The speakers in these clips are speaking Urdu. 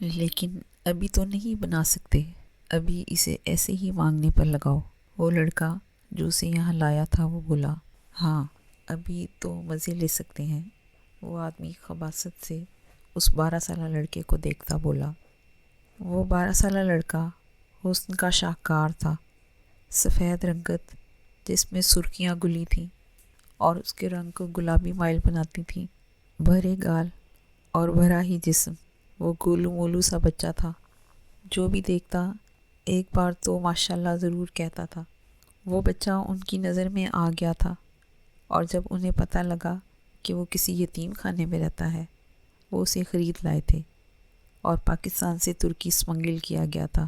لیکن ابھی تو نہیں بنا سکتے، ابھی اسے ایسے ہی مانگنے پر لگاؤ۔ وہ لڑکا جو اسے یہاں لایا تھا وہ بولا، ہاں ابھی تو مزے لے سکتے ہیں۔ وہ آدمی خباثت سے اس 12 سالہ لڑکے کو دیکھتا بولا۔ وہ 12 سالہ لڑکا حسن کا شاہکار تھا، سفید رنگت جس میں سرخیاں گلی تھیں اور اس کے رنگ کو گلابی مائل بناتی تھیں، بھرے گال اور بھرا ہی جسم۔ وہ گولو مولو سا بچہ تھا، جو بھی دیکھتا ایک بار تو ماشاءاللہ ضرور کہتا تھا۔ وہ بچہ ان کی نظر میں آ گیا تھا، اور جب انہیں پتہ لگا کہ وہ کسی یتیم خانے میں رہتا ہے، وہ اسے خرید لائے تھے اور پاکستان سے ترکی سمگل کیا گیا تھا۔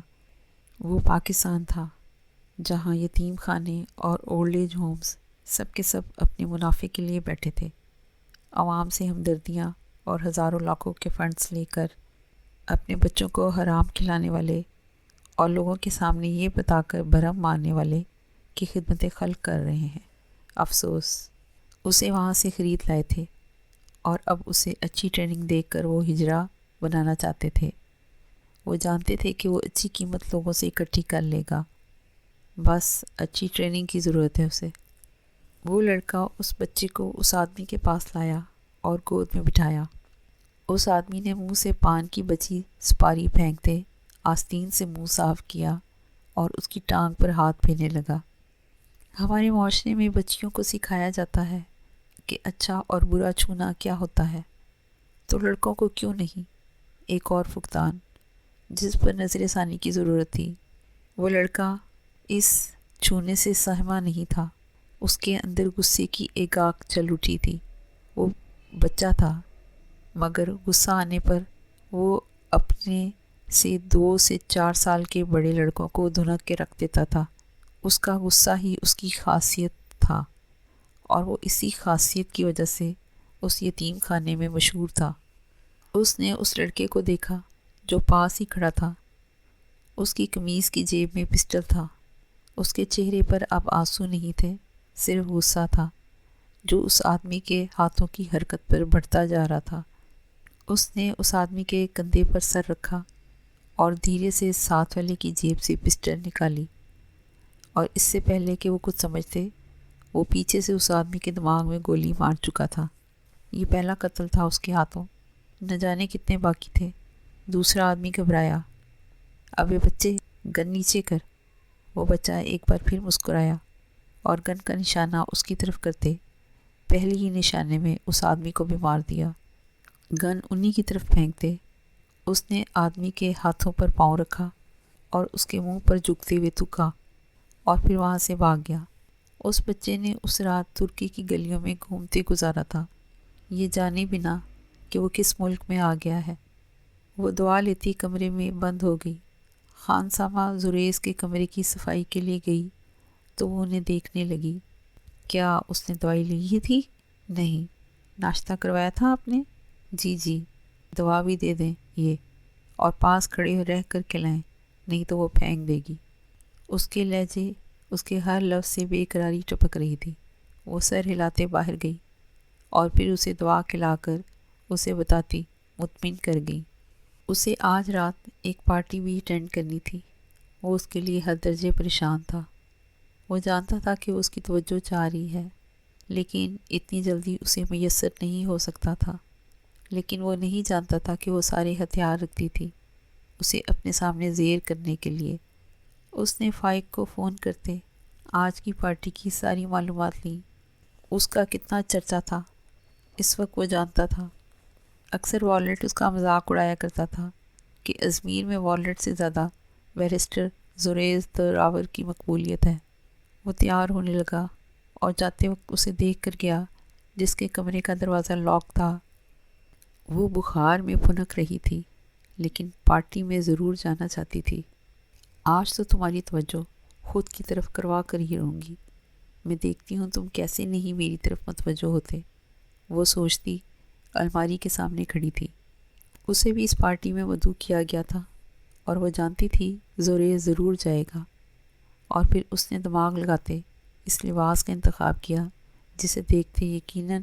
وہ پاکستان تھا جہاں یتیم خانے اور اولڈ ایج ہومز سب کے سب اپنے منافع کے لیے بیٹھے تھے، عوام سے ہمدردیاں اور ہزاروں لاکھوں کے فنڈز لے کر اپنے بچوں کو حرام کھلانے والے اور لوگوں کے سامنے یہ بتا کر بھرم مارنے والے کی خدمت خلق کر رہے ہیں۔ افسوس، اسے وہاں سے خرید لائے تھے اور اب اسے اچھی ٹریننگ دے کر وہ ہجرا بنانا چاہتے تھے۔ وہ جانتے تھے کہ وہ اچھی قیمت لوگوں سے اکٹھی کر لے گا، بس اچھی ٹریننگ کی ضرورت ہے اسے۔ وہ لڑکا اس بچے کو اس آدمی کے پاس لایا اور گود میں بٹھایا۔ اس آدمی نے منہ سے پان کی بچی سپاری پھینکتے آستین سے منہ صاف کیا اور اس کی ٹانگ پر ہاتھ پھیرنے لگا۔ ہمارے معاشرے میں بچیوں کو سکھایا جاتا ہے کہ اچھا اور برا چھونا کیا ہوتا ہے، تو لڑکوں کو کیوں نہیں؟ ایک اور فقدان جس پر نظر ثانی کی ضرورت تھی۔ وہ لڑکا اس چھونے سے سہما نہیں تھا، اس کے اندر غصے کی ایک آگ جل اٹھی تھی۔ وہ بچہ تھا، مگر غصہ آنے پر وہ اپنے سے 2 سے 4 سال کے بڑے لڑکوں کو دھنک کے رکھ دیتا تھا۔ اس کا غصہ ہی اس کی خاصیت تھا، اور وہ اسی خاصیت کی وجہ سے اس یتیم خانے میں مشہور تھا۔ اس نے اس لڑکے کو دیکھا جو پاس ہی کھڑا تھا۔ اس کی قمیض کی جیب میں پسٹل تھا۔ اس کے چہرے پر اب آنسو نہیں تھے، صرف غصہ تھا جو اس آدمی کے ہاتھوں کی حرکت پر بڑھتا جا رہا تھا۔ اس نے اس آدمی کے کندھے پر سر رکھا اور دھیرے سے ساتھ والے کی جیب سے پسٹل نکالی، اور اس سے پہلے کہ وہ کچھ سمجھتے، وہ پیچھے سے اس آدمی کے دماغ میں گولی مار چکا تھا۔ یہ پہلا قتل تھا اس کے ہاتھوں، نہ جانے کتنے باقی تھے۔ دوسرا آدمی گھبرایا، ابے بچے گن نیچے کر۔ وہ بچہ ایک بار پھر مسکرایا اور گن کا نشانہ اس کی طرف کرتے پہلے ہی نشانے میں اس آدمی کو بھی مار دیا۔ گن انہی کی طرف پھینکتے اس نے آدمی کے ہاتھوں پر پاؤں رکھا اور اس کے منہ پر جھکتے ہوئے تھوکا، اور پھر وہاں سے بھاگ گیا۔ اس بچے نے اس رات ترکی کی گلیوں میں گھومتے گزارا تھا، یہ جانے بنا کہ وہ کس ملک میں آ گیا ہے۔ وہ دعا لیتی کمرے میں بند ہو گئی۔ خانسامہ زریز کے کمرے کی صفائی کے لیے گئی تو وہ انہیں دیکھنے لگی۔ کیا اس نے دوائی لی تھی؟ نہیں۔ ناشتہ کروایا تھا آپ نے؟ جی جی۔ دوا بھی دے دیں یہ، اور پاس کھڑے رہ کر کھلائیں، نہیں تو وہ پھینک دے گی۔ اس کے لہجے اس کے ہر لفظ سے بے قراری ٹپک رہی تھی۔ وہ سر ہلاتے باہر گئی اور پھر اسے دوا کھلا کر اسے بتاتی مطمئن کر گئی۔ اسے آج رات ایک پارٹی بھی اٹینڈ کرنی تھی۔ وہ اس کے لیے حد درجے پریشان تھا۔ وہ جانتا تھا کہ وہ اس کی توجہ چاہ رہی ہے، لیکن اتنی جلدی اسے میسر نہیں ہو سکتا تھا۔ لیکن وہ نہیں جانتا تھا کہ وہ سارے ہتھیار رکھتی تھی اسے اپنے سامنے زیر کرنے کے لیے۔ اس نے فائق کو فون کرتے آج کی پارٹی کی ساری معلومات لیں۔ اس کا کتنا چرچا تھا اس وقت وہ جانتا تھا۔ اکثر والٹ اس کا مذاق اڑایا کرتا تھا کہ ازمیر میں والٹ سے زیادہ بیرسٹر زریز دراور کی مقبولیت ہے۔ وہ تیار ہونے لگا اور جاتے وقت اسے دیکھ کر گیا جس کے کمرے کا دروازہ لاک تھا۔ وہ بخار میں پھنک رہی تھی، لیکن پارٹی میں ضرور جانا چاہتی تھی۔ آج تو تمہاری توجہ خود کی طرف کروا کر ہی رہوں گی، میں دیکھتی ہوں تم کیسے نہیں میری طرف متوجہ ہوتے۔ وہ سوچتی الماری کے سامنے کھڑی تھی۔ اسے بھی اس پارٹی میں مدعو کیا گیا تھا اور وہ جانتی تھی زورے ضرور جائے گا، اور پھر اس نے دماغ لگاتے اس لباس کا انتخاب کیا جسے دیکھتے یقیناً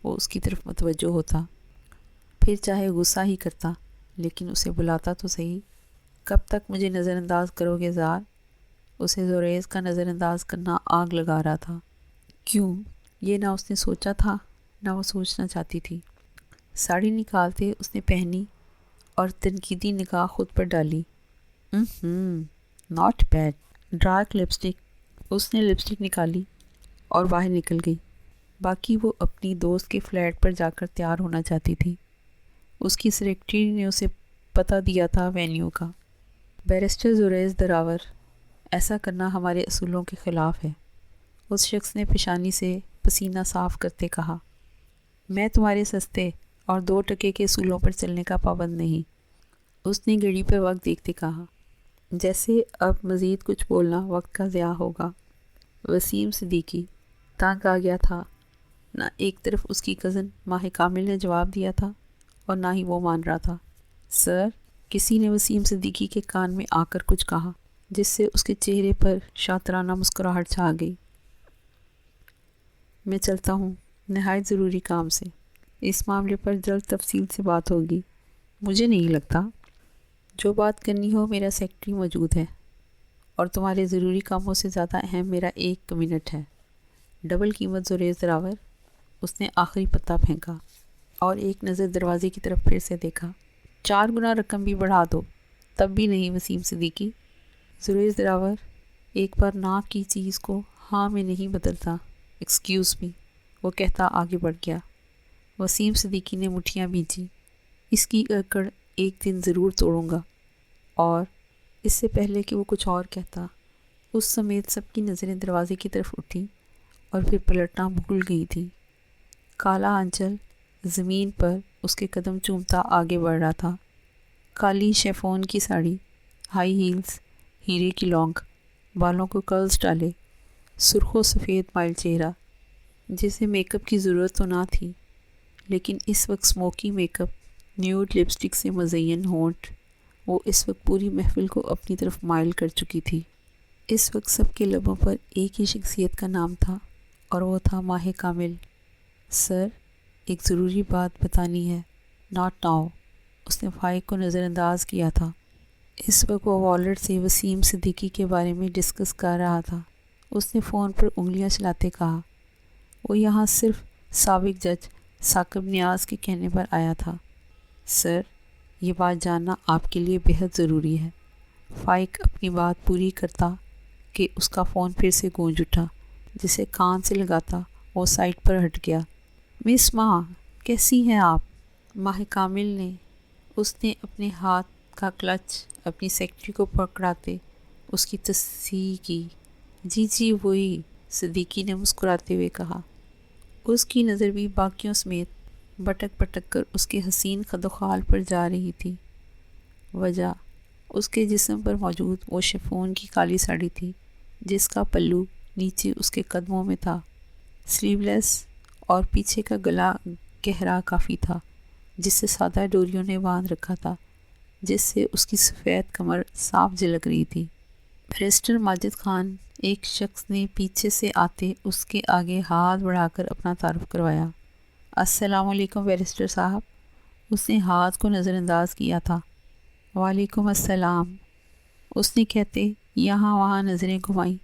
وہ اس کی طرف متوجہ ہوتا، پھر چاہے غصہ ہی کرتا لیکن اسے بلاتا تو صحیح، کب تک مجھے نظر انداز کرو گے زار؟ اسے زوریز کا نظر انداز کرنا آگ لگا رہا تھا۔ کیوں؟ یہ نہ اس نے سوچا تھا نہ وہ سوچنا چاہتی تھی۔ ساڑی نکالتے اس نے پہنی اور تنقیدی نگاہ خود پر ڈالی۔ Not bad. Dark lipstick. اس نے لپسٹک نکالی اور باہر نکل گئی۔ باقی وہ اپنی دوست کے فلیٹ پر جا کر تیار ہونا چاہتی تھی۔ اس کی سیکرٹری نے اسے پتہ دیا تھا وینیو کا۔ بیرسٹر زوریز دراور، ایسا کرنا ہمارے اصولوں کے خلاف ہے، اس شخص نے پیشانی سے پسینہ صاف کرتے کہا۔ میں تمہارے سستے اور 2 ٹکے کے اصولوں پر چلنے کا پابند نہیں، اس نے گھڑی پر وقت دیکھتے کہا، جیسے اب مزید کچھ بولنا وقت کا ضیاع ہوگا۔ وسیم صدیقی تنگ آ گیا تھا۔ نہ ایک طرف اس کی کزن ماہ کامل نے جواب دیا تھا اور نہ ہی وہ مان رہا تھا۔ سر، کسی نے وسیم صدیقی کے کان میں آ کر کچھ کہا جس سے اس کے چہرے پر شاطرانہ مسکراہٹ چھا گئی۔ میں چلتا ہوں، نہایت ضروری کام سے، اس معاملے پر جلد تفصیل سے بات ہوگی۔ مجھے نہیں لگتا۔ جو بات کرنی ہو میرا سیکرٹری موجود ہے، اور تمہارے ضروری کاموں سے زیادہ اہم میرا 1 منٹ ہے۔ ڈبل قیمت زوریز دراور۔ اس نے آخری پتا پھینکا اور ایک نظر دروازے کی طرف پھر سے دیکھا۔ 4 گنا رقم بھی بڑھا دو، تب بھی نہیں وسیم صدیقی۔ زوریز دراور، ایک بار نہ کی چیز کو ہاں میں نہیں بدلتا۔ ایکسکیوز می، وہ کہتا آگے بڑھ گیا۔ وسیم صدیقی نے مٹھیاں بھیجی۔ اس کی اکڑ ایک دن ضرور توڑوں گا۔ اور اس سے پہلے کہ وہ کچھ اور کہتا، اس سمیت سب کی نظریں دروازے کی طرف اٹھی اور پھر پلٹنا بھول گئی تھی۔ کالا آنچل زمین پر اس کے قدم چومتا آگے بڑھ رہا تھا۔ کالی شیفون کی ساڑی، ہائی ہیلز، ہیرے کی لونگ، بالوں کو کرلز ڈالے، سرخ و سفید مائل چہرہ، جسے میک اپ کی ضرورت تو نہ تھی، لیکن اس وقت smoky make up, nude lipstick سے مزین ہونٹ، وہ اس وقت پوری محفل کو اپنی طرف مائل کر چکی تھی۔ اس وقت سب کے لبوں پر ایک ہی شخصیت کا نام تھا اور وہ تھا ماہ کامل۔ سر، ایک ضروری بات بتانی ہے۔ Not now. اس نے فائق کو نظر انداز کیا تھا۔ اس وقت وہ والٹ سے وسیم صدیقی کے بارے میں ڈسکس کر رہا تھا۔ اس نے فون پر انگلیاں چلاتے کہا، وہ یہاں صرف سابق جج ثاقب نیاز کے کہنے پر آیا تھا۔ سر، یہ بات جاننا آپ کے لیے بہت ضروری ہے۔ فائق اپنی بات پوری کرتا کہ اس کا فون پھر سے گونج اٹھا، جسے کان سے لگاتا وہ سائٹ پر ہٹ گیا۔ مس ماں، کیسی ہیں آپ؟ ماہ کامل نے، اس نے اپنے ہاتھ کا کلچ اپنی سیکرٹری کو پکڑاتے اس کی تصحیح کی۔ جی جی وہی، صدیقی نے مسکراتے ہوئے کہا۔ اس کی نظر بھی باقیوں سمیت بٹک بٹک کر اس کے حسین خد و خال پر جا رہی تھی۔ وجہ اس کے جسم پر موجود وہ شیفون کی کالی ساڑی تھی جس کا پلو نیچے اس کے قدموں میں تھا، سلیو لیس، اور پیچھے کا گلا گہرا کافی تھا جس سے سادہ ڈوریوں نے باندھ رکھا تھا، جس سے اس کی سفید کمر صاف جھلک رہی تھی۔ بیرسٹر ماجد خان، ایک شخص نے پیچھے سے آتے اس کے آگے ہاتھ بڑھا کر اپنا تعارف کروایا۔ السلام علیکم بیرسٹر صاحب۔ اس نے ہاتھ کو نظر انداز کیا تھا۔ وعلیکم السلام، اس نے کہتے یہاں وہاں نظریں گھمائیں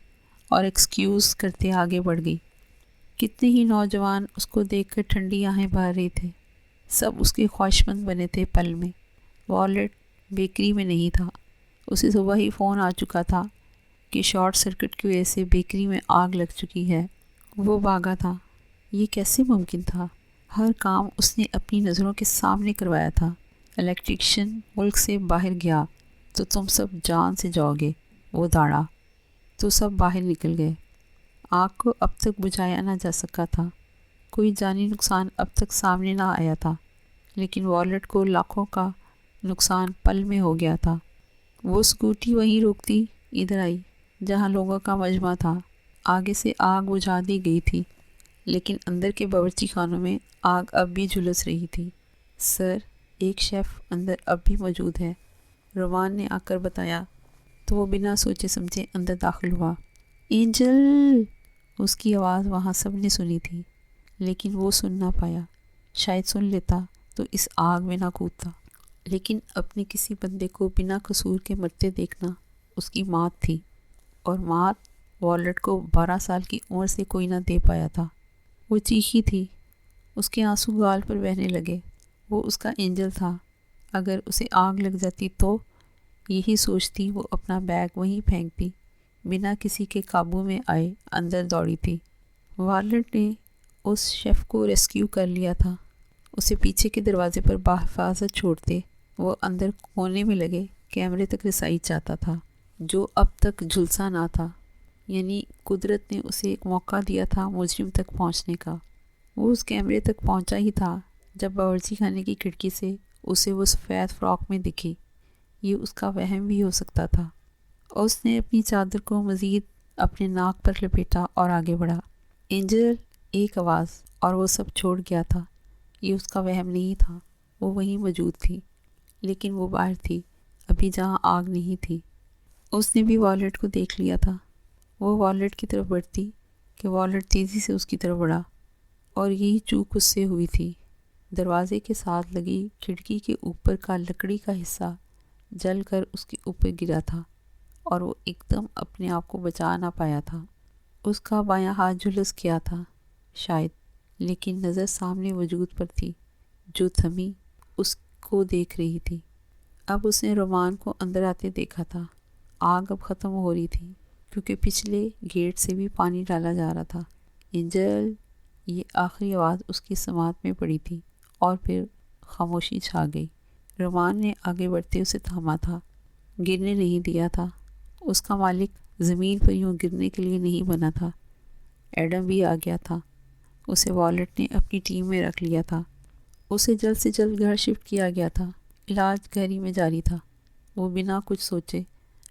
اور ایکسکیوز کرتے آگے بڑھ گئی۔ کتنے ہی نوجوان اس کو دیکھ کر ٹھنڈی آہیں بہہ رہے تھے، سب اس کے خواہشمند بنے تھے پل میں۔ والٹ بیکری میں نہیں تھا، اسے صبح ہی فون آ چکا تھا کہ شارٹ سرکٹ کی وجہ سے بیکری میں آگ لگ چکی ہے۔ وہ بھاگا تھا۔ یہ کیسے ممکن تھا؟ ہر کام اس نے اپنی نظروں کے سامنے کروایا تھا۔ الیکٹریشین ملک سے باہر گیا تو تم سب جان سے جاؤ گے، وہ داڑا تو سب باہر نکل گئے۔ آگ کو اب تک بجھایا نہ جا سکا تھا، کوئی جانی نقصان اب تک سامنے نہ آیا تھا، لیکن والٹ کو لاکھوں کا نقصان پل میں ہو گیا تھا۔ وہ سکوٹی وہیں روکتی ادھر آئی جہاں لوگوں کا مجمع تھا۔ آگے سے آگ بجھا دی گئی تھی، لیکن اندر کے باورچی خانوں میں آگ اب بھی جھلس رہی تھی۔ سر، ایک شیف اندر اب بھی موجود ہے، رومان نے آ کر بتایا تو وہ بنا سوچے سمجھے اندر داخل ہوا۔ اینجل! اس کی آواز وہاں سب نے سنی تھی، لیکن وہ سن نہ پایا۔ شاید سن لیتا تو اس آگ میں نہ کودتا، لیکن اپنے کسی بندے کو بنا قصور کے مرتے دیکھنا اس کی مات تھی، اور مات والٹ کو 12 سال کی عمر سے کوئی نہ دے پایا تھا۔ وہ چیخی تھی، اس کے آنسو گال پر بہنے لگے۔ وہ اس کا اینجل تھا، اگر اسے آگ لگ جاتی تو یہی سوچتی وہ اپنا بیگ وہیں پھینکتی، بنا کسی کے قابو میں آئے اندر دوڑی تھی۔ والٹ نے اس شیف کو ریسکیو کر لیا تھا۔ اسے پیچھے کے دروازے پر بحفاظت چھوڑتے وہ اندر کونے میں لگے کیمرے تک رسائی چاہتا تھا، جو اب تک جھلسا نہ تھا، یعنی قدرت نے اسے ایک موقع دیا تھا مجرم تک پہنچنے کا۔ وہ اس کیمرے تک پہنچا ہی تھا جب باورچی خانے کی کھڑکی سے اسے وہ سفید فراک میں دکھی۔ یہ اس کا وہم بھی ہو سکتا تھا۔ اس نے اپنی چادر کو مزید اپنے ناک پر لپیٹا اور آگے بڑھا۔ اینجل، ایک آواز، اور وہ سب چھوڑ گیا تھا۔ یہ اس کا وہم نہیں تھا، وہ وہیں موجود تھی، لیکن وہ باہر تھی، ابھی جہاں آگ نہیں تھی۔ اس نے بھی والٹ کو دیکھ لیا تھا۔ وہ والٹ کی طرف بڑھتی کہ والٹ تیزی سے اس کی طرف بڑھا، اور یہی چوک اس سے ہوئی تھی۔ دروازے کے ساتھ لگی کھڑکی کے اوپر کا لکڑی کا حصہ جل کر اس کے اوپر گرا تھا، اور وہ ایک دم اپنے آپ کو بچا نہ پایا تھا۔ اس کا بایاں ہاتھ جھلس گیا تھا شاید، لیکن نظر سامنے وجود پر تھی جو تھمی اس کو دیکھ رہی تھی۔ اب اس نے رومان کو اندر آتے دیکھا تھا۔ آگ اب ختم ہو رہی تھی کیونکہ پچھلے گیٹ سے بھی پانی ڈالا جا رہا تھا۔ اینجل، یہ آخری آواز اس کی سماعت میں پڑی تھی، اور پھر خاموشی چھا گئی۔ رومان نے آگے بڑھتے اسے تھاما تھا، گرنے نہیں دیا تھا۔ اس کا مالک زمین پر یوں گرنے کے لیے نہیں بنا تھا۔ ایڈم بھی آ گیا تھا، اسے والٹ نے اپنی ٹیم میں رکھ لیا تھا۔ اسے جلد سے جلد گھر شفٹ کیا گیا تھا۔ علاج گھر ہی میں جاری تھا۔ وہ بنا کچھ سوچے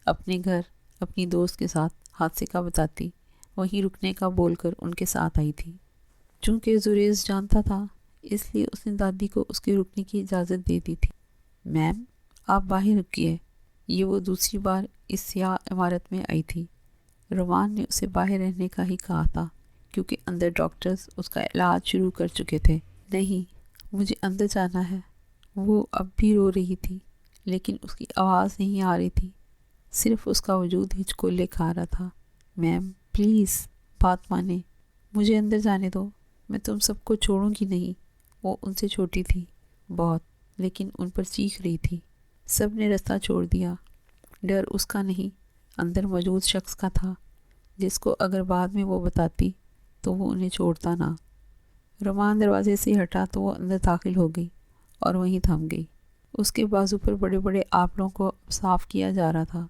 اپنے گھر اپنی دوست کے ساتھ حادثے کا بتاتی، وہیں رکنے کا بول کر ان کے ساتھ آئی تھی۔ چونکہ زریز جانتا تھا، اس لیے اس نے دادی کو اس کے رکنے کی اجازت دے دی تھی۔ میم، آپ باہر رکیے۔ یہ وہ دوسری بار اس سیاہ عمارت میں آئی تھی۔ رومان نے اسے باہر رہنے کا ہی کہا تھا، کیونکہ اندر ڈاکٹرز اس کا علاج شروع کر چکے تھے۔ نہیں، مجھے اندر جانا ہے۔ وہ اب بھی رو رہی تھی، لیکن اس کی آواز نہیں آ رہی تھی، صرف اس کا وجود ہچکولے کھا رہا تھا۔ میم پلیز بات مانیں، مجھے اندر جانے دو، میں تم سب کو چھوڑوں گی نہیں۔ وہ ان سے چھوٹی تھی بہت، لیکن ان پر چیخ رہی تھی۔ سب نے رستہ چھوڑ دیا۔ ڈر اس کا نہیں، اندر موجود شخص کا تھا، جس کو اگر بعد میں وہ بتاتی تو وہ انہیں چھوڑتا نہ۔ رومان دروازے سے ہٹا تو وہ اندر داخل ہو گئی اور وہیں تھم گئی۔ اس کے بازو پر بڑے بڑے آپلوں کو صاف کیا جا رہا تھا۔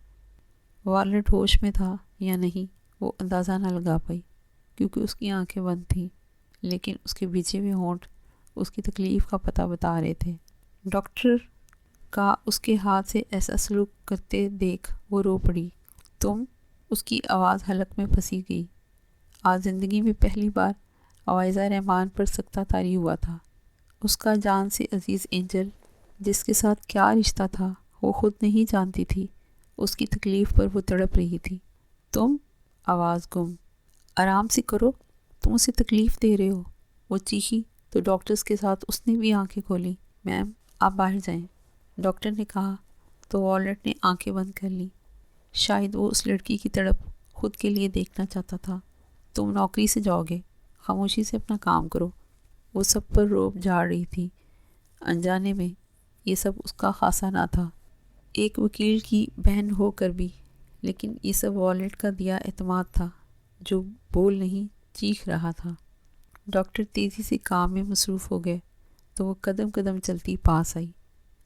والٹ ہوش میں تھا یا نہیں وہ اندازہ نہ لگا پائی، کیونکہ اس کی آنکھیں بند تھیں، لیکن اس کے بھیجے ہوئے ہونٹ اس کی تکلیف کا پتہ بتا رہے تھے۔ ڈاکٹر کا اس کے ہاتھ سے ایسا سلوک کرتے دیکھ وہ رو پڑی۔ تم؟ اس کی آواز حلق میں پھنسی گئی۔ آج زندگی میں پہلی بار عوائزہ رحمان پر سکتہ طاری ہوا تھا۔ اس کا جان سے عزیز اینجل، جس کے ساتھ کیا رشتہ تھا وہ خود نہیں جانتی تھی، اس کی تکلیف پر وہ تڑپ رہی تھی۔ تم؟ آواز گم۔ آرام سے کرو، تم اسے تکلیف دے رہے ہو، وہ چیخی تو ڈاکٹرز کے ساتھ اس نے بھی آنکھیں کھولیں۔ میم، آپ باہر جائیں، ڈاکٹر نے کہا تو والٹ نے آنکھیں بند کر لیں۔ شاید وہ اس لڑکی کی تڑپ خود کے لیے دیکھنا چاہتا تھا۔ تم نوکری سے جاؤ گے، خاموشی سے اپنا کام کرو۔ وہ سب پر روب جھاڑ رہی تھی۔ انجانے میں یہ سب اس کا خاصا نہ تھا، ایک وکیل کی بہن ہو کر بھی، لیکن یہ سب والٹ کا دیا اعتماد تھا، جو بول نہیں چیخ رہا تھا۔ ڈاکٹر تیزی سے کام میں مصروف ہو گئے تو وہ قدم قدم چلتی پاس آئی۔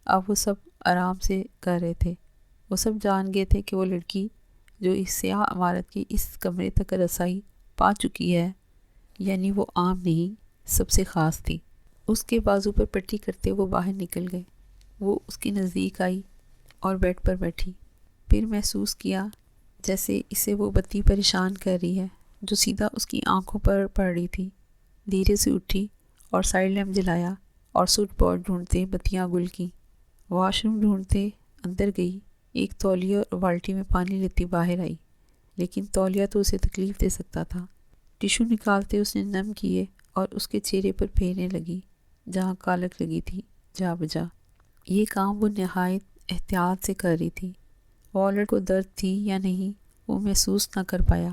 اب وہ سب آرام سے کر رہے تھے۔ وہ سب جان گئے تھے کہ وہ لڑکی جو اس سیاہ عمارت کے اس کمرے تک رسائی پا چکی ہے، یعنی وہ عام نہیں، سب سے خاص تھی۔ اس کے بازو پر پٹی کرتے وہ باہر نکل گئے۔ وہ اس کے نزدیک آئی اور بیڈ پر بیٹھی۔ پھر محسوس کیا جیسے اسے وہ بتی پریشان کر رہی ہے جو سیدھا اس کی آنکھوں پر پڑ رہی تھی۔ دھیرے سے اٹھی اور سائڈ لیمپ جلایا اور سوئچ بورڈ ڈھونڈتے بتیاں گل کی۔ واش روم ڈھونڈتے اندر گئی، ایک تولیہ اور بالٹی میں پانی لیتی باہر آئی، لیکن تولیہ تو اسے تکلیف دے سکتا تھا۔ ٹیشو نکالتے اس نے نم کیے اور اس کے چہرے پر پھیرنے لگی جہاں کالک لگی تھی، جا بجا۔ یہ کام وہ نہایت احتیاط سے کر رہی تھی۔ والٹ کو درد تھی یا نہیں وہ محسوس نہ کر پایا۔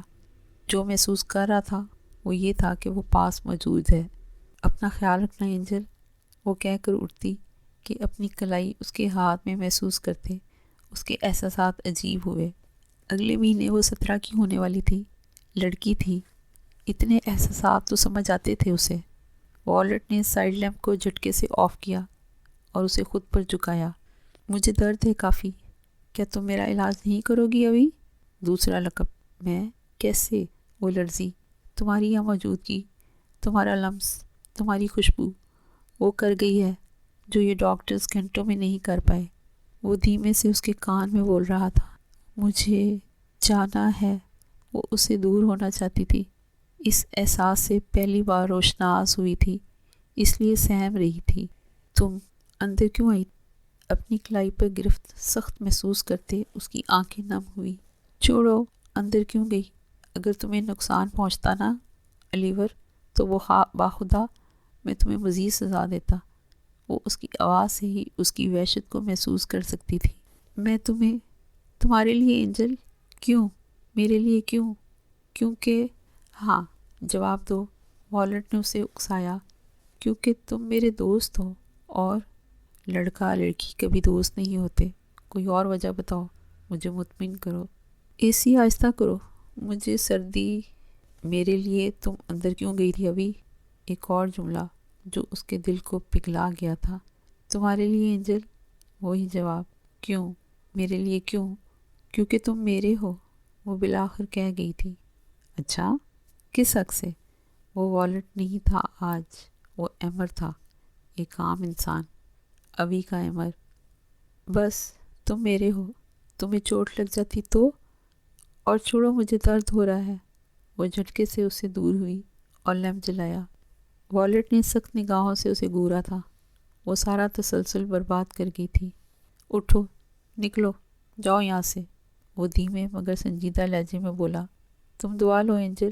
جو محسوس کر رہا تھا وہ یہ تھا کہ وہ پاس موجود ہے۔ اپنا خیال رکھنا اینجل، وہ کہہ کر اٹھتی کہ اپنی کلائی اس کے ہاتھ میں محسوس کرتے اس کے احساسات عجیب ہوئے۔ اگلے مہینے وہ 17 کی ہونے والی تھی، لڑکی تھی، اتنے احساسات تو سمجھ آتے تھے اسے۔ والٹ نے سائڈ لیمپ کو جھٹکے سے آف کیا اور اسے خود پر جھکایا۔ مجھے درد ہے کافی، کیا تم میرا علاج نہیں کرو گی ابھی؟ دوسرا لقب۔ میں کیسے؟ وہ لرزی۔ تمہاری یہاں موجودگی، تمہارا لمس، تمہاری خوشبو، وہ کر گئی ہے جو یہ ڈاکٹرز گھنٹوں میں نہیں کر پائے۔ وہ دھیمے سے اس کے کان میں بول رہا تھا۔ مجھے جانا ہے۔ وہ اس سے دور ہونا چاہتی تھی، اس احساس سے پہلی بار روشناس ہوئی تھی، اس لیے سہم رہی تھی۔ تم اندر کیوں آئی؟ اپنی کلائی پر گرفت سخت محسوس کرتے اس کی آنکھیں نم ہوئی۔ چھوڑو، اندر کیوں گئی؟ اگر تمہیں نقصان پہنچتا نا الیور، تو وہ باخدا میں تمہیں مزید سزا دیتا۔ وہ اس کی آواز سے ہی اس کی وحشت کو محسوس کر سکتی تھی۔ میں تمہارے لیے اینجل، کیوں؟ میرے لیے کیوں؟ کیونکہ ہاں، جواب دو، والٹ نے اسے اکسایا۔ کیونکہ تم میرے دوست ہو، اور لڑکا لڑکی کبھی دوست نہیں ہوتے۔ کوئی اور وجہ بتاؤ، مجھے مطمئن کرو۔ اے سی آہستہ کرو، مجھے سردی۔ میرے لیے تم اندر کیوں گئی تھی ابھی؟ ایک اور جملہ جو اس کے دل کو پگھلا گیا تھا۔ تمہارے لیے اینجل، وہی جواب۔ کیوں؟ میرے لیے کیوں؟ کیونکہ تم میرے ہو، وہ بالآخر کہہ گئی تھی۔ اچھا، کس حق سے؟ وہ والٹ نہیں تھا آج، وہ ایمر تھا، ایک عام انسان، ابھی کا ایمر۔ بس تم میرے ہو، تمہیں چوٹ لگ جاتی تو؟ اور چھوڑو، مجھے درد ہو رہا ہے۔ وہ جھٹکے سے اس سے دور ہوئی اور لیمپ جلایا۔ والٹ نے سخت نگاہوں سے اسے گھورا تھا، وہ سارا تسلسل برباد کر گئی تھی۔ اٹھو، نکلو، جاؤ یہاں سے، وہ دھیمے مگر سنجیدہ لہجے میں بولا۔ تم دعا لو اینجل،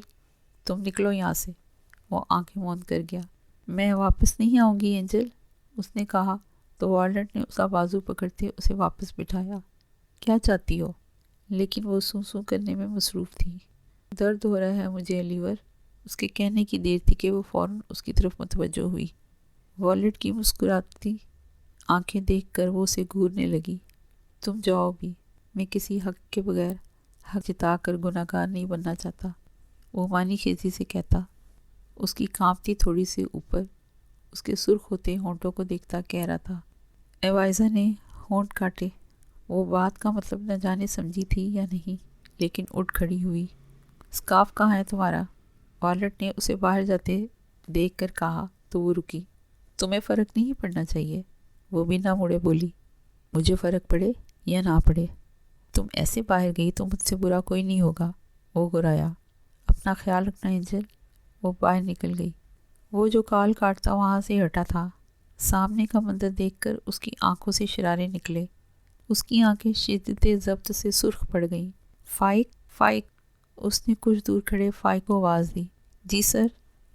تم نکلو یہاں سے۔ وہ آنکھیں موند کر گیا۔ میں واپس نہیں آؤں گی اینجل، اس نے کہا تو والٹ نے اس کا بازو پکڑتے اسے واپس بٹھایا۔ کیا چاہتی ہو؟ لیکن وہ سوں سوں کرنے میں مصروف تھی۔ درد ہو رہا ہے مجھے الیور۔ اس کے کہنے کی دیر تھی کہ وہ فوراً اس کی طرف متوجہ ہوئی۔ والٹ کی مسکراتی آنکھیں دیکھ کر وہ اسے گھورنے لگی۔ تم جاؤ بھی، میں کسی حق کے بغیر حق جتا کر گناہ گار نہیں بننا چاہتا، وہ معنی خیزی سے کہتا۔ اس کی کانپتی تھوڑی سے اوپر اس کے سرخ ہوتے ہونٹوں کو دیکھتا کہہ رہا تھا۔ ایوائزا نے ہونٹ کاٹے۔ وہ بات کا مطلب نہ جانے سمجھی تھی یا نہیں، لیکن اٹھ کھڑی ہوئی۔ اسکارف کہاں ہے تمہارا؟ والٹ نے اسے باہر جاتے دیکھ کر کہا تو وہ رکی۔ تمہیں فرق نہیں پڑنا چاہیے، وہ بھی نہ مڑے بولی۔ مجھے فرق پڑے یا نہ پڑے، تم ایسے باہر گئی تو مجھ سے برا کوئی نہیں ہوگا، وہ گرایا۔ اپنا خیال رکھنا اینجل۔ وہ باہر نکل گئی۔ وہ جو کال کاٹتا وہاں سے ہٹا تھا۔ سامنے کا منظر دیکھ کر اس کی آنکھوں سے شرارے نکلے۔ اس کی آنکھیں شدت ضبط سے سرخ پڑ گئیں۔ فائق، فائق، اس نے کچھ دور کھڑے فائق کو آواز دی۔ جی سر،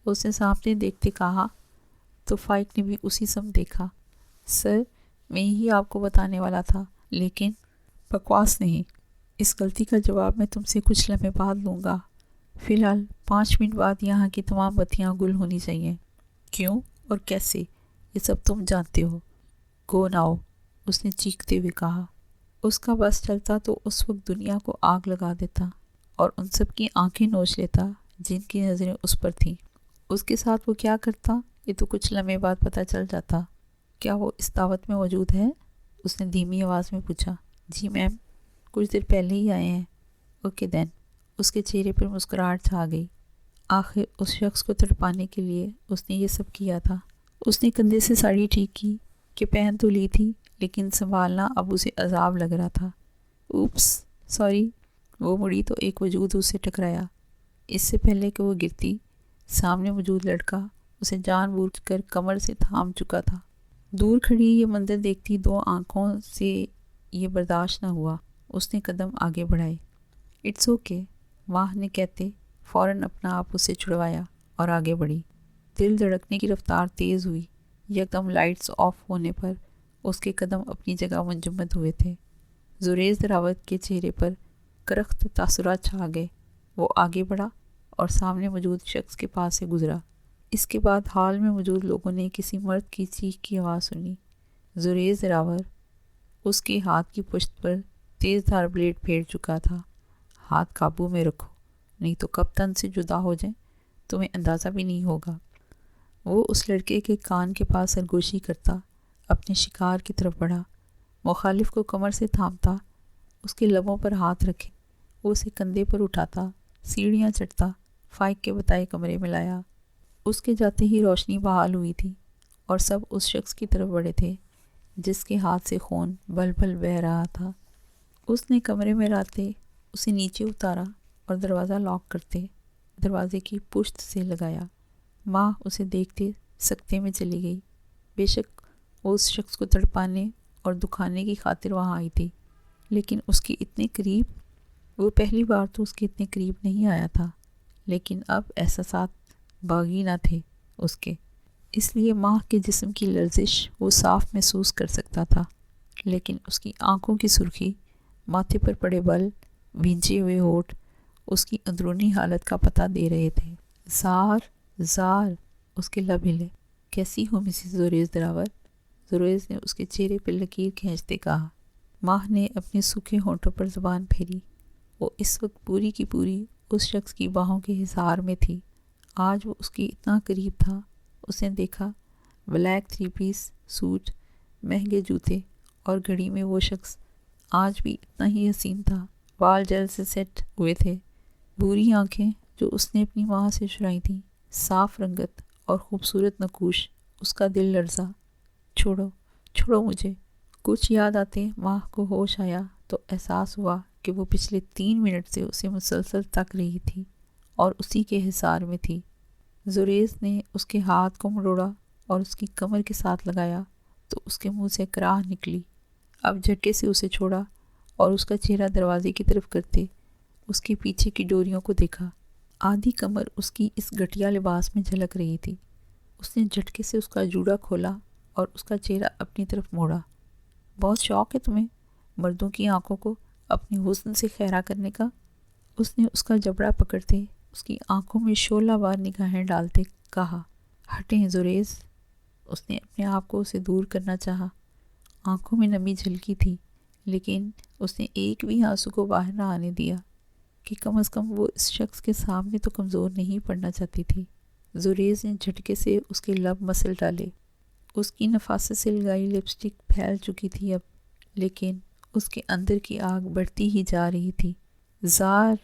اس نے سامنے دیکھتے کہا تو فائق نے بھی اسی سمت دیکھا۔ سر، میں یہی آپ کو بتانے والا تھا، لیکن بکواس نہیں، اس غلطی کا جواب میں تم سے کچھ لمحے بعد لوں گا۔ فی الحال 5 منٹ بعد یہاں کی تمام بتیاں گل ہونی چاہیے۔ کیوں اور کیسے یہ سب تم جانتے ہو۔ گو ناؤ، اس نے چیختے ہوئے کہا۔ اس کا بس چلتا تو اس وقت دنیا کو آگ لگا دیتا اور ان سب کی آنکھیں نوچ لیتا جن کی نظریں اس پر تھیں۔ اس کے ساتھ وہ کیا کرتا یہ تو کچھ لمحے بعد پتہ چل جاتا۔ کیا وہ اس دعوت میں موجود ہے؟ اس نے دھیمی آواز میں پوچھا۔ جی میم، کچھ دیر پہلے ہی آئے ہیں۔ Okay then. اس کے چہرے پر مسکراہٹ چھا گئی۔ آخر اس شخص کو تڑپانے کے لیے اس نے یہ سب کیا تھا۔ اس نے کندھے سے ساڑی ٹھیک کی کہ پہن تو لی تھی، لیکن سنبھالنا اب اسے عذاب لگ رہا تھا۔ Opus, sorry. وہ مڑی تو ایک وجود اسے ٹکرایا۔ اس سے پہلے کہ وہ گرتی، سامنے موجود لڑکا اسے جان بوجھ کر کمر سے تھام چکا تھا۔ دور کھڑی یہ منظر دیکھتی 2 آنکھوں سے یہ برداشت نہ ہوا۔ اس نے قدم آگے بڑھائے۔ اٹس اوکے، ماہ نے کہتے فوراً اپنا آپ اسے چھڑوایا اور آگے بڑھی۔ دل دھڑکنے کی رفتار تیز ہوئی۔ یکدم لائٹس آف ہونے پر اس کے قدم اپنی جگہ منجمد ہوئے تھے۔ زریز دراوت کے چہرے پر کرخت تاثرات چھا گئے۔ وہ آگے بڑھا اور سامنے موجود شخص کے پاس سے گزرا۔ اس کے بعد ہال میں موجود لوگوں نے کسی مرد کی چیخ کی آواز سنی۔ زریز دراور اس کے ہاتھ کی پشت پر تیز دھار بلیڈ پھیر چکا تھا۔ ہاتھ قابو میں رکھو، نہیں تو کب تن سے جدا ہو جائیں تمہیں اندازہ بھی نہیں ہوگا۔ وہ اس لڑکے کے کان کے پاس سرگوشی کرتا اپنے شکار کی طرف بڑھا، مخالف کو کمر سے تھامتا، اس کے لبوں پر ہاتھ رکھے، وہ اسے کندھے پر اٹھاتا، سیڑھیاں چڑھتا، فائق کے بتائے کمرے میں لایا۔ اس کے جاتے ہی روشنی بحال ہوئی تھی اور سب اس شخص کی طرف بڑھے تھے جس کے ہاتھ سے خون بل بل بہہ رہا تھا۔ اس نے کمرے میں لاتے اسے نیچے اتارا اور دروازہ لاک کرتے دروازے کی پشت سے لگایا۔ ماں اسے دیکھتے سکتے میں چلی گئی۔ بے شک وہ اس شخص کو تڑپانے اور دکھانے کی خاطر وہاں آئی تھی، لیکن اس کے اتنے قریب، وہ پہلی بار تو اس کے اتنے قریب نہیں آیا تھا، لیکن اب احساسات باغی نہ تھے اس کے، اس لیے ماں کے جسم کی لرزش وہ صاف محسوس کر سکتا تھا، لیکن اس کی آنکھوں کی سرخی، ماتھے پر پڑے بل، بھینچے ہوئے ہونٹ اس کی اندرونی حالت کا پتہ دے رہے تھے۔ زار اس کے لب ہلے۔ کیسی ہو مسز زریز دراور؟ زریز نے اس کے چہرے پر لکیر کھینچتے کہا۔ ماہ نے اپنے سوکھے ہونٹوں پر زبان پھیری۔ وہ اس وقت پوری کی پوری اس شخص کی باہوں کے حصار میں تھی۔ آج وہ اس کی اتنا قریب تھا۔ اس نے دیکھا بلیک 3 پیس سوٹ، مہنگے جوتے اور گھڑی میں وہ شخص آج بھی اتنا ہی حسین تھا۔ بال جل سے سیٹ ہوئے تھے، بھوری آنکھیں جو اس نے اپنی ماں سے چرائی تھیں، صاف رنگت اور خوبصورت نقوش۔ اس کا دل لرزا۔ چھوڑو مجھے۔ کچھ یاد آتے ماں کو ہوش آیا تو احساس ہوا کہ وہ پچھلے 3 منٹ سے اسے مسلسل تک رہی تھی اور اسی کے حصار میں تھی۔ زریز نے اس کے ہاتھ کو مروڑا اور اس کی کمر کے ساتھ لگایا تو اس کے منہ سے کراہ نکلی۔ اب جھٹکے سے اسے چھوڑا اور اس کا چہرہ دروازے کی طرف کرتے اس کے پیچھے کی ڈوریوں کو دیکھا۔ آدھی کمر اس کی اس گھٹیا لباس میں جھلک رہی تھی۔ اس نے جھٹکے سے اس کا جوڑا کھولا اور اس کا چہرہ اپنی طرف موڑا۔ بہت شوق ہے تمہیں مردوں کی آنکھوں کو اپنی حسن سے خیرہ کرنے کا؟ اس نے اس کا جبڑا پکڑتے اس کی آنکھوں میں شعلہ وار نگاہیں ڈالتے کہا۔ ہٹیں زریز۔ اس نے اپنے آپ کو اسے دور کرنا چاہا۔ آنکھوں میں نمی جھلکی تھی، لیکن اس نے ایک بھی آنسو کو باہر نہ آنے دیا کہ کم از کم وہ اس شخص کے سامنے تو کمزور نہیں پڑنا چاہتی تھی۔ زریز نے جھٹکے سے اس کے لب مسل ڈالے۔ اس کی نفاست سے لگائی لپسٹک پھیل چکی تھی اب، لیکن اس کے اندر کی آگ بڑھتی ہی جا رہی تھی۔ زار!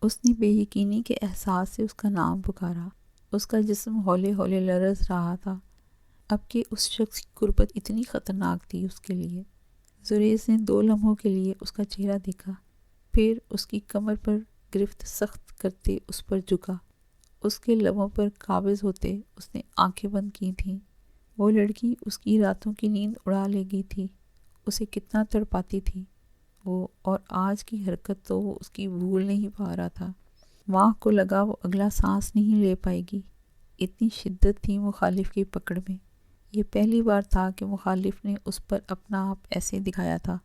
اس نے بے یقینی کے احساس سے اس کا نام پکارا۔ اس کا جسم ہولے ہولے لرز رہا تھا، اب کہ اس شخص کی قربت اتنی خطرناک تھی اس کے لیے۔ زریز نے 2 لمحوں کے لیے اس کا چہرہ دیکھا، پھر اس کی کمر پر گرفت سخت کرتے اس پر جھکا۔ اس کے لبوں پر قابض ہوتے اس نے آنکھیں بند کی تھیں۔ وہ لڑکی اس کی راتوں کی نیند اڑا لے گئی تھی۔ اسے کتنا تڑپاتی تھی وہ، اور آج کی حرکت تو وہ اس کی بھول نہیں پا رہا تھا۔ ماں کو لگا وہ اگلا سانس نہیں لے پائے گی، اتنی شدت تھی مخالف کی پکڑ میں۔ یہ پہلی بار تھا کہ مخالف نے اس پر اپنا آپ ایسے دکھایا تھا۔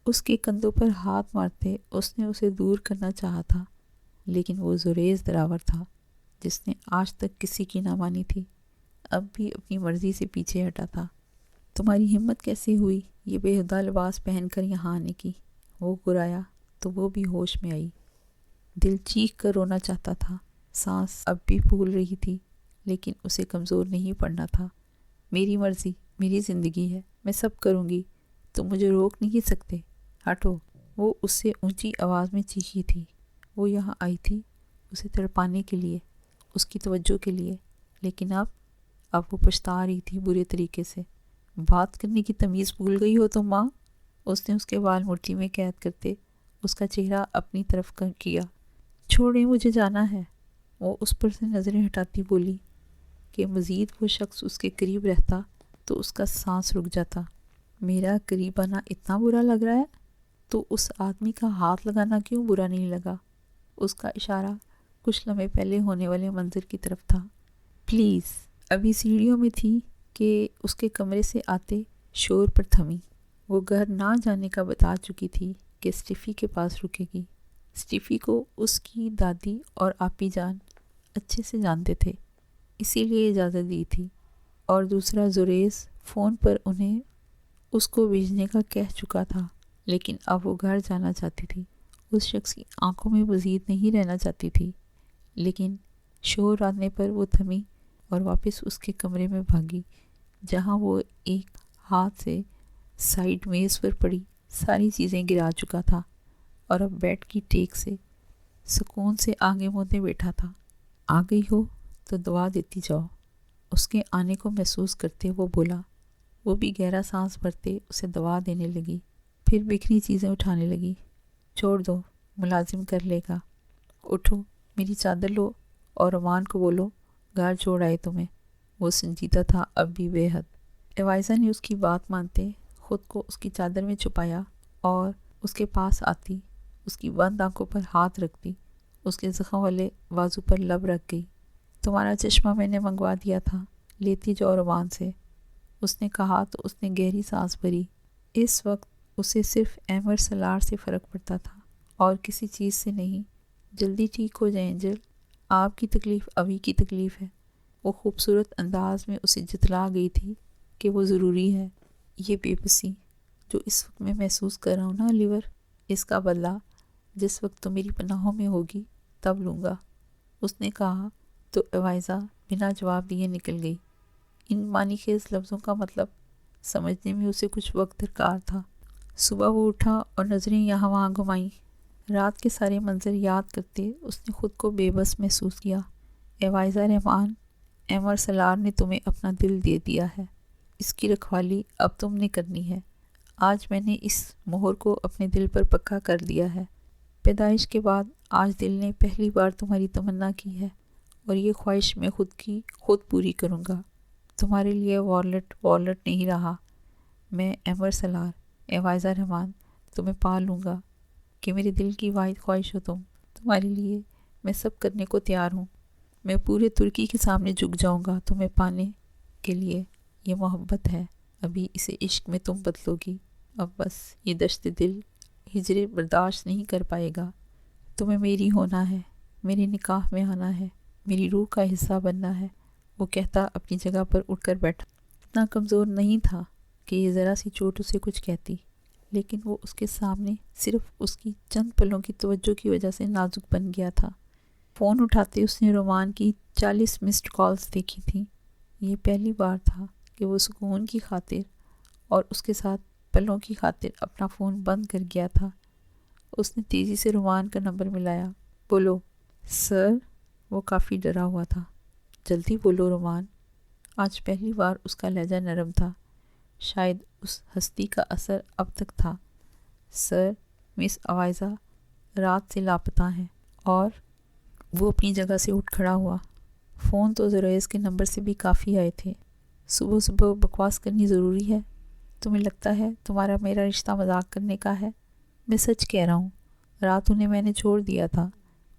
اس کے کندھوں پر ہاتھ مارتے اس نے اسے دور کرنا چاہا تھا، لیکن وہ زریز دراور تھا جس نے آج تک کسی کی نہ مانی تھی، اب بھی اپنی مرضی سے پیچھے ہٹا تھا۔ تمہاری ہمت کیسے ہوئی یہ بےہودہ لباس پہن کر یہاں آنے کی؟ وہ گرایا تو وہ بھی ہوش میں آئی۔ دل چیخ کر رونا چاہتا تھا، سانس اب بھی پھول رہی تھی، لیکن اسے کمزور نہیں پڑنا تھا۔ میری مرضی، میری زندگی ہے، میں سب کروں گی، تم مجھے روک نہیں سکتے، ہٹو۔ وہ اس سے اونچی آواز میں چیخی تھی۔ وہ یہاں آئی تھی اسے تڑپانے کے لیے، اس کی توجہ کے لیے، لیکن اب وہ پچھتا رہی تھی برے طریقے سے۔ بات کرنے کی تمیز بھول گئی ہو تم ماں؟ اس نے اس کے بال مٹھی میں قید کرتے اس کا چہرہ اپنی طرف کیا۔ چھوڑیں، مجھے جانا ہے۔ وہ اس پر سے نظریں ہٹاتی بولی کہ مزید وہ شخص اس کے قریب رہتا تو اس کا سانس رک جاتا۔ میرا قریب آنا اتنا برا لگ رہا ہے تو اس آدمی کا ہاتھ لگانا کیوں برا نہیں لگا؟ اس کا اشارہ کچھ لمحے پہلے ہونے والے منظر کی طرف تھا۔ پلیز! ابھی سیڑھیوں میں تھی کہ اس کے کمرے سے آتے شور پر تھمی۔ وہ گھر نہ جانے کا بتا چکی تھی کہ اسٹیفی کے پاس رکے گی۔ اسٹیفی کو اس کی دادی اور آپی جان اچھے سے جانتے تھے، اسی لیے اجازت دی تھی، اور دوسرا زریز فون پر انہیں اس کو بھیجنے کا کہہ چکا تھا، لیکن اب وہ گھر جانا چاہتی تھی۔ اس شخص کی آنکھوں میں مزید نہیں رہنا چاہتی تھی، لیکن شور آنے پر وہ تھمی اور واپس اس کے کمرے میں بھاگی، جہاں وہ ایک ہاتھ سے سائیڈ میز پر پڑی ساری چیزیں گرا چکا تھا اور اب بیڈ کی ٹیک سے سکون سے آگے مودے بیٹھا تھا۔ آ گئی ہو تو دوا دیتی جاؤ، اس کے آنے کو محسوس کرتے وہ بولا۔ وہ بھی گہرا سانس بھرتے اسے دوا دینے لگی، پھر بکھری چیزیں اٹھانے لگی۔ چھوڑ دو، ملازم کر لے گا۔ اٹھو، میری چادر لو اور رومان کو بولو گھر چھوڑ آئے تمہیں۔ وہ سنجیدہ تھا اب بھی بے حد۔ ایوائزا نے اس کی بات مانتے خود کو اس کی چادر میں چھپایا اور اس کے پاس آتی، اس کی بند آنکھوں پر ہاتھ رکھتی، اس کے زخم والے بازو پر لب رکھ گئی۔ تمہارا چشمہ میں نے منگوا دیا تھا، لیتی جاؤ رومان سے، اس نے کہا تو اس نے گہری سانس بھری۔ اس وقت اسے صرف ایمر سلار سے فرق پڑتا تھا اور کسی چیز سے نہیں۔ جلدی ٹھیک ہو جائیں اینجل، آپ کی تکلیف اوی کی تکلیف ہے۔ وہ خوبصورت انداز میں اسے جتلا گئی تھی کہ وہ ضروری ہے۔ یہ بے بسی جو اس وقت میں محسوس کر رہا ہوں نا لیور، اس کا بدلہ جس وقت تو میری پناہوں میں ہوگی تب لوں گا، اس نے کہا تو ایوائزا بنا جواب دیے نکل گئی۔ ان معنی خیز لفظوں کا مطلب سمجھنے میں اسے کچھ وقت درکار تھا۔ صبح وہ اٹھا اور نظریں یہاں وہاں گھمائیں۔ رات کے سارے منظر یاد کرتے اس نے خود کو بے بس محسوس کیا۔ ایوائزا رحمان، ایمر سلار نے تمہیں اپنا دل دے دیا ہے، اس کی رکھوالی اب تم نے کرنی ہے۔ آج میں نے اس مہر کو اپنے دل پر پکا کر دیا ہے۔ پیدائش کے بعد آج دل نے پہلی بار تمہاری تمنا کی ہے، اور یہ خواہش میں خود پوری کروں گا۔ تمہارے لیے وارلٹ نہیں رہا۔ میں ایمر سلار، ایوائزا رحمان، تمہیں پا لوں گا کہ میرے دل کی واحد خواہش ہو تم۔ تمہارے لیے میں سب کرنے کو تیار ہوں۔ میں پورے ترکی کے سامنے جھک جاؤں گا تمہیں پانے کے لیے۔ یہ محبت ہے، ابھی اسے عشق میں تم بدلو گی۔ اب بس یہ دشت دل ہجر برداشت نہیں کر پائے گا۔ تمہیں میری ہونا ہے، میرے نکاح میں آنا ہے، میری روح کا حصہ بننا ہے۔ وہ کہتا اپنی جگہ پر اٹھ کر بیٹھا۔ اتنا کمزور نہیں تھا کہ یہ ذرا سی چوٹ اسے کچھ کہتی، لیکن وہ اس کے سامنے صرف اس کی چند پلوں کی توجہ کی وجہ سے نازک بن گیا تھا۔ فون اٹھاتے اس نے رومان کی 40 مسڈ کالز دیکھی تھیں۔ یہ پہلی بار تھا کہ وہ سکون کی خاطر اور اس کے ساتھ پلوں کی خاطر اپنا فون بند کر گیا تھا۔ اس نے تیزی سے رومان کا نمبر ملایا۔ بولو سر، وہ کافی ڈرا ہوا تھا۔ جلدی بولو رومان۔ آج پہلی بار اس کا لہجہ نرم تھا، شاید اس ہستی کا اثر اب تک تھا۔ سر، مس ایوائزا رات سے لاپتہ ہیں۔ اور وہ اپنی جگہ سے اٹھ کھڑا ہوا۔ فون تو زریز کے نمبر سے بھی کافی آئے تھے۔ صبح صبح بکواس کرنی ضروری ہے؟ تمہیں لگتا ہے تمہارا میرا رشتہ مذاق کرنے کا ہے؟ میں سچ کہہ رہا ہوں، رات انہیں میں نے چھوڑ دیا تھا،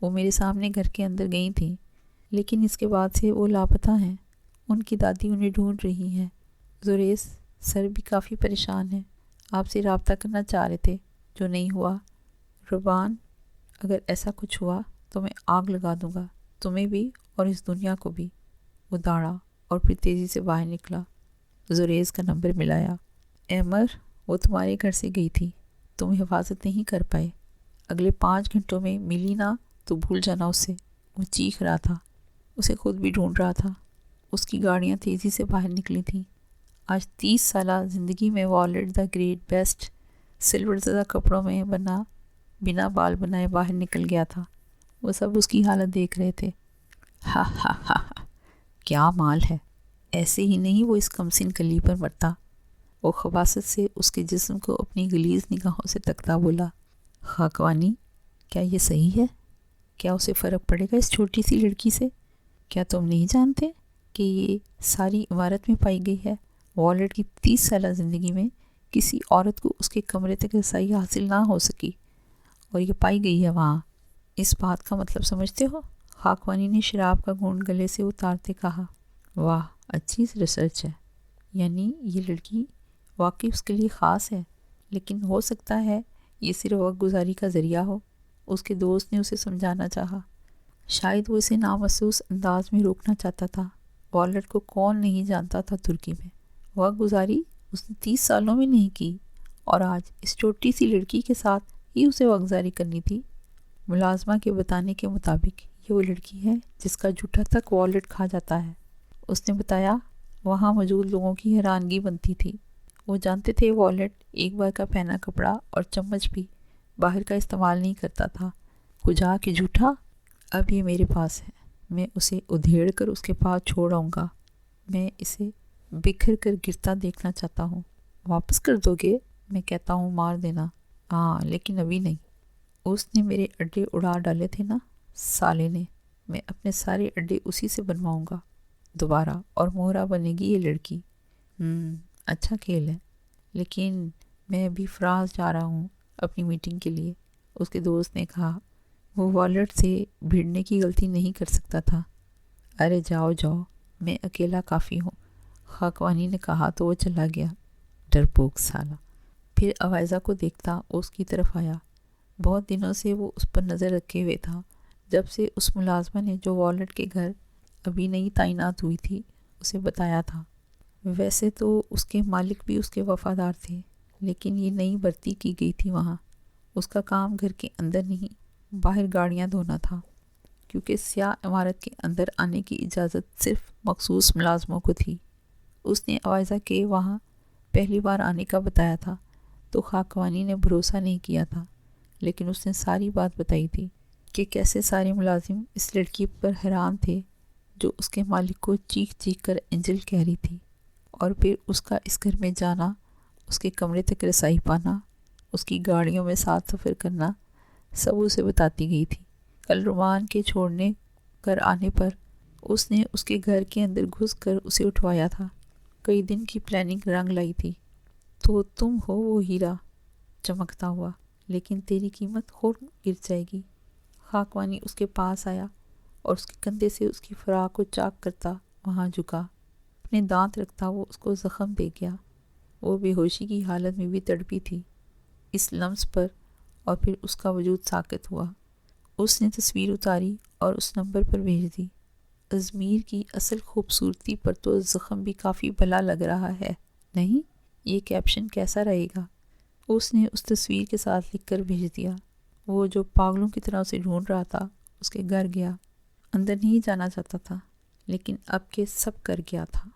وہ میرے سامنے گھر کے اندر گئی تھیں، لیکن اس کے بعد سے وہ لاپتہ ہیں۔ ان کی دادی انہیں ڈھونڈ رہی ہیں۔ زریز سر بھی کافی پریشان ہے، آپ سے رابطہ کرنا چاہ رہے تھے، جو نہیں ہوا۔ ربان، اگر ایسا کچھ ہوا تو میں آگ لگا دوں گا، تمہیں بھی اور اس دنیا کو بھی۔ وہ دوڑا اور پھر تیزی سے باہر نکلا۔ زریز کا نمبر ملایا۔ ایمر، وہ تمہارے گھر سے گئی تھی، تم حفاظت نہیں کر پائے۔ اگلے 5 گھنٹوں میں ملی نہ تو بھول جانا اسے۔ وہ چیخ رہا تھا، اسے خود بھی ڈھونڈ رہا تھا۔ اس کی گاڑیاں تیزی سے باہر نکلی تھیں۔ آج 30 سالہ زندگی میں وارلٹ دا گریٹ بیسٹ سلور زدہ کپڑوں میں بنا بال بنائے باہر نکل گیا تھا۔ وہ سب اس کی حالت دیکھ رہے تھے۔ ہا ہا ہا ہا، کیا مال ہے، ایسے ہی نہیں وہ اس کمسن کلی پر مرتا۔ وہ خباثت سے اس کے جسم کو اپنی غلیظ نگاہوں سے تکتا بولا، خاکوانی، کیا یہ صحیح ہے؟ کیا اسے فرق پڑے گا اس چھوٹی سی لڑکی سے؟ کیا تم نہیں جانتے کہ یہ ساری عمارت میں پائی گئی ہے؟ وارلٹ کی 30 سالہ زندگی میں کسی عورت کو اس کے کمرے تک رسائی حاصل نہ ہو سکی، اور یہ پائی گئی ہے وہاں۔ اس بات کا مطلب سمجھتے ہو؟ خاکوانی نے شراب کا گھونٹ گلے سے اتارتے کہا۔ واہ، اچھی ریسرچ ہے، یعنی یہ لڑکی واقعی اس کے لیے خاص ہے، لیکن ہو سکتا ہے یہ صرف وقت گزاری کا ذریعہ ہو۔ اس کے دوست نے اسے سمجھانا چاہا، شاید وہ اسے نامحسوس انداز میں روکنا چاہتا تھا۔ والٹ کو کون نہیں جانتا تھا ترکی میں؟ وقت گزاری اس نے 30 سالوں میں نہیں کی، اور آج اس چھوٹی سی لڑکی کے ساتھ ہی اسے وقت گزاری کرنی تھی۔ ملازمہ کے بتانے کے مطابق یہ وہ لڑکی ہے جس کا جھوٹا تک والٹ کھا جاتا ہے۔ اس نے بتایا، وہاں موجود لوگوں کی حیرانگی بنتی تھی۔ وہ جانتے تھے والٹ ایک بار کا پہنا کپڑا اور چمچ بھی باہر کا استعمال نہیں کرتا تھا۔ کجا کہ جھوٹا؟ اب یہ میرے پاس ہے، میں اسے ادھیڑ کر اس کے پاس چھوڑ آؤں گا۔ میں اسے بکھر کر گرتا دیکھنا چاہتا ہوں۔ واپس کر دو گے؟ میں کہتا ہوں مار دینا۔ ہاں، لیکن ابھی نہیں۔ اس نے میرے اڈے اڑا ڈالے تھے نا، سالے نے۔ میں اپنے سارے اڈے اسی سے بنواؤں گا دوبارہ، اور مہرہ بنے گی یہ لڑکی۔ اچھا کھیل ہے، لیکن میں ابھی فرانس جا رہا ہوں اپنی میٹنگ کے لیے، اس کے دوست نے کہا۔ وہ والٹ سے بھیڑنے کی غلطی نہیں کر سکتا تھا۔ ارے جاؤ جاؤ، میں اکیلا کافی ہوں، خاکوانی نے کہا تو وہ چلا گیا۔ ڈرپوک سالہ۔ پھر عوائزہ کو دیکھتا اس کی طرف آیا۔ بہت دنوں سے وہ اس پر نظر رکھے ہوئے تھا، جب سے اس ملازمہ نے جو والٹ کے گھر ابھی نئی تعینات ہوئی تھی اسے بتایا تھا۔ ویسے تو اس کے مالک بھی اس کے وفادار تھے، لیکن یہ نئی بھرتی کی گئی تھی وہاں۔ اس کا کام گھر کے اندر نہیں، باہر گاڑیاں دھونا تھا، کیونکہ سیاہ عمارت کے اندر آنے کی اجازت صرف مخصوص ملازموں کو تھی۔ اس نے عوائزہ کے وہاں پہلی بار آنے کا بتایا تھا تو خاکوانی نے بھروسہ نہیں کیا تھا، لیکن اس نے ساری بات بتائی تھی کہ کیسے سارے ملازم اس لڑکی پر حیران تھے جو اس کے مالک کو چیخ چیخ کر اینجل کہہ رہی تھی، اور پھر اس کا اس گھر میں جانا، اس کے کمرے تک رسائی پانا، اس کی گاڑیوں میں ساتھ سفر کرنا، سب اسے بتاتی گئی تھی۔ کل رومان کے چھوڑنے کر آنے پر اس نے اس کے گھر کے اندر گھس کر اسے اٹھوایا تھا، کئی دن کی پلاننگ رنگ لائی تھی۔ تو تم ہو وہ ہیرا چمکتا ہوا، لیکن تیری قیمت اور گر جائے گی۔ خاکوانی اس کے پاس آیا اور اس کے کندھے سے اس کی فراق کو چاک کرتا وہاں جھکا۔ اپنے دانت رکھتا وہ اس کو زخم دے گیا۔ وہ بے ہوشی کی حالت میں بھی تڑپی تھی اس لمس پر، اور پھر اس کا وجود ساکت ہوا۔ اس نے تصویر اتاری اور اس نمبر پر بھیج دی۔ ازمیر کی اصل خوبصورتی پر تو زخم بھی کافی بھلا لگ رہا ہے، نہیں؟ یہ کیپشن کیسا رہے گا؟ اس نے اس تصویر کے ساتھ لکھ کر بھیج دیا۔ وہ جو پاگلوں کی طرح اسے ڈھونڈ رہا تھا اس کے گھر گیا۔ اندر نہیں جانا چاہتا تھا، لیکن اب کہ سب کر گیا تھا۔